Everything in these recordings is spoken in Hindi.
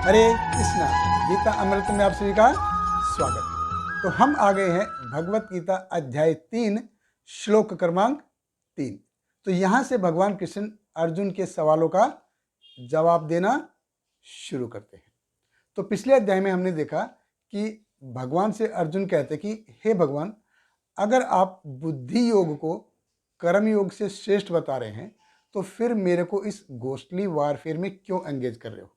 हरे कृष्णा। गीता अमृत में आप सभी का स्वागत है। तो हम आ गए हैं भगवत गीता अध्याय 3 श्लोक क्रमांक 3। तो यहाँ से भगवान कृष्ण अर्जुन के सवालों का जवाब देना शुरू करते हैं। तो पिछले अध्याय में हमने देखा कि भगवान से अर्जुन कहते कि हे भगवान, अगर आप बुद्धि योग को कर्म योग से श्रेष्ठ बता रहे हैं तो फिर मेरे को इस घोस्टली वारफेयर में क्यों एंगेज कर रहे हो।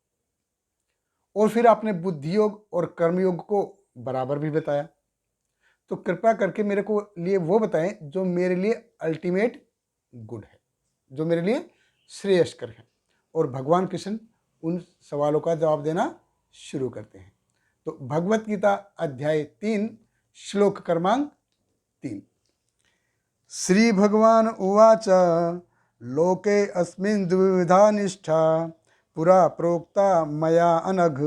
और फिर आपने बुद्धि योग और कर्म योग को बराबर भी बताया। तो कृपया करके मेरे को लिए वो बताएं जो मेरे लिए अल्टीमेट गुड है, जो मेरे लिए श्रेयस्कर है। और भगवान कृष्ण उन सवालों का जवाब देना शुरू करते हैं। तो भगवत गीता अध्याय 3 श्लोक क्रमांक 3। श्री भगवान उवाच लोके अस्मिन् द्विविधा निष्ठा पुरा प्रोक्ता मया अनघ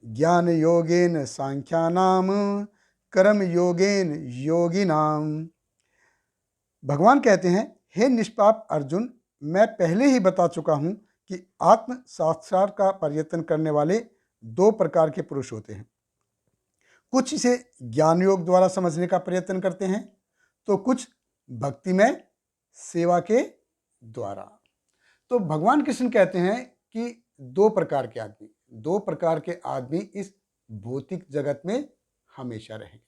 ज्ञान योगेन सांख्यानाम कर्म योगेन योगिनाम। भगवान कहते हैं, हे निष्पाप अर्जुन, मैं पहले ही बता चुका हूं कि आत्म साक्षात्कार का प्रयत्न करने वाले 2 प्रकार के पुरुष होते हैं। कुछ इसे ज्ञान योग द्वारा समझने का प्रयत्न करते हैं तो कुछ भक्तिमय सेवा के द्वारा। तो भगवान कृष्ण कहते हैं कि 2 प्रकार के आदमी इस भौतिक जगत में हमेशा रहेंगे।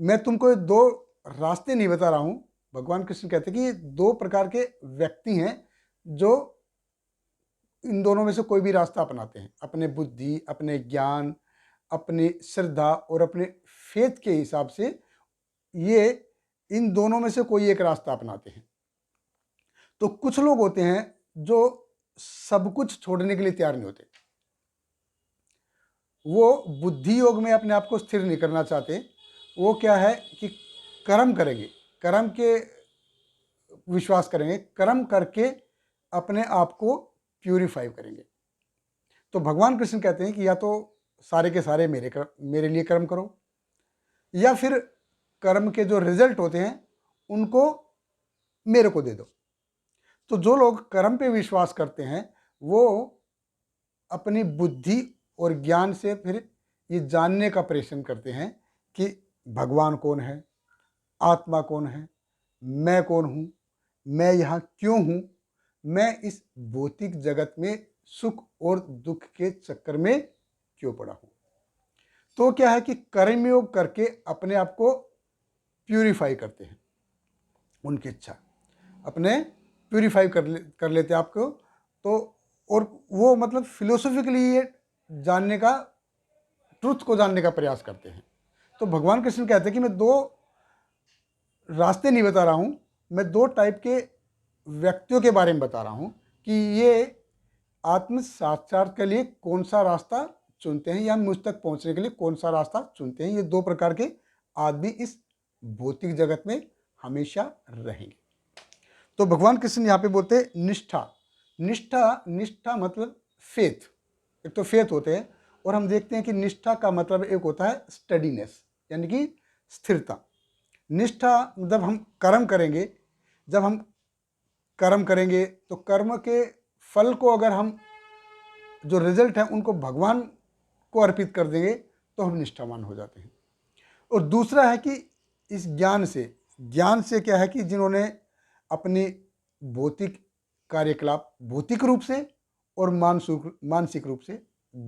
मैं तुमको 2 रास्ते नहीं बता रहा हूं। भगवान कृष्ण कहते हैं कि ये 2 प्रकार के व्यक्ति हैं जो इन दोनों में से कोई भी रास्ता अपनाते हैं। अपने बुद्धि, अपने ज्ञान, अपनी श्रद्धा और अपने फेथ के हिसाब से ये इन दोनों में से कोई एक रास्ता अपनाते हैं। तो कुछ लोग होते हैं जो सब कुछ छोड़ने के लिए तैयार नहीं होते। वो बुद्धि योग में अपने आप को स्थिर नहीं करना चाहते। वो क्या है कि कर्म करेंगे, कर्म के विश्वास करेंगे, कर्म करके अपने आप को प्यूरिफाई करेंगे। तो भगवान कृष्ण कहते हैं कि या तो सारे के सारे मेरे लिए कर्म करो, या फिर कर्म के जो रिजल्ट होते हैं उनको मेरे को दे दो। तो जो लोग कर्म पे विश्वास करते हैं वो अपनी बुद्धि और ज्ञान से फिर ये जानने का प्रयत्न करते हैं कि भगवान कौन है, आत्मा कौन है, मैं कौन हूँ, मैं यहाँ क्यों हूँ, मैं इस भौतिक जगत में सुख और दुख के चक्कर में क्यों पड़ा हूँ। तो क्या है कि कर्मयोग करके अपने आप को प्यूरिफाई करते हैं। उनकी इच्छा अपने प्यूरिफाई कर लेते हैं आपको। तो और वो मतलब फिलोसॉफिकली ये जानने का, ट्रुथ को जानने का प्रयास करते हैं। तो भगवान कृष्ण कहते हैं कि मैं 2 रास्ते नहीं बता रहा हूँ, मैं 2 टाइप के व्यक्तियों के बारे में बता रहा हूँ कि ये आत्म साक्षात्कार के लिए कौन सा रास्ता चुनते हैं या मुझ तक पहुँचने के लिए कौन सा रास्ता चुनते हैं। ये 2 प्रकार के आदमी इस भौतिक जगत में हमेशा रहेंगे। तो भगवान कृष्ण यहाँ पे बोलते हैं निष्ठा। निष्ठा मतलब फेथ। एक तो फेथ होते हैं और हम देखते हैं कि निष्ठा का मतलब एक होता है स्टडीनेस, यानी कि स्थिरता। निष्ठा जब हम कर्म करेंगे, जब हम कर्म करेंगे तो कर्म के फल को अगर हम जो रिजल्ट है उनको भगवान को अर्पित कर देंगे तो हम निष्ठावान हो जाते हैं। और दूसरा है कि इस ज्ञान से क्या है कि जिन्होंने अपनी भौतिक कार्यकलाप भौतिक रूप से और मानसिक रूप से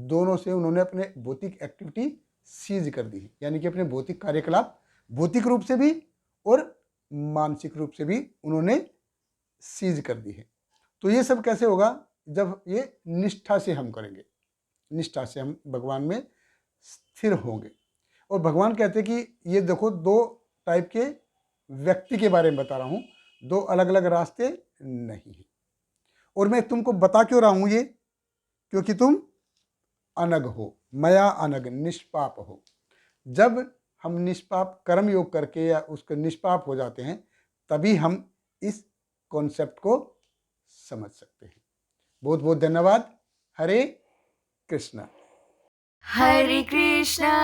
दोनों से उन्होंने अपने भौतिक एक्टिविटी सीज कर दी है, यानी कि अपने भौतिक कार्यकलाप भौतिक रूप से भी और मानसिक रूप से भी उन्होंने सीज कर दी है। तो ये सब कैसे होगा? जब ये निष्ठा से हम करेंगे, निष्ठा से हम भगवान में स्थिर होंगे। और भगवान कहते हैं कि ये देखो 2 टाइप के व्यक्ति के बारे में बता रहा हूँ, 2 अलग अलग रास्ते नहीं है। और मैं तुमको बता क्यों रहा हूँ ये? क्योंकि तुम अनग हो, मया अनग, निष्पाप हो। जब हम निष्पाप कर्म योग करके या उसके निष्पाप हो जाते हैं तभी हम इस कॉन्सेप्ट को समझ सकते हैं। बहुत बहुत धन्यवाद। हरे कृष्णा। हरे कृष्णा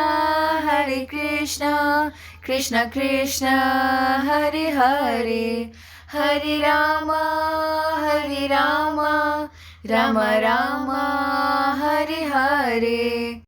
कृष्ण कृष्ण हरे हरे, हरे राम राम राम हरे हरे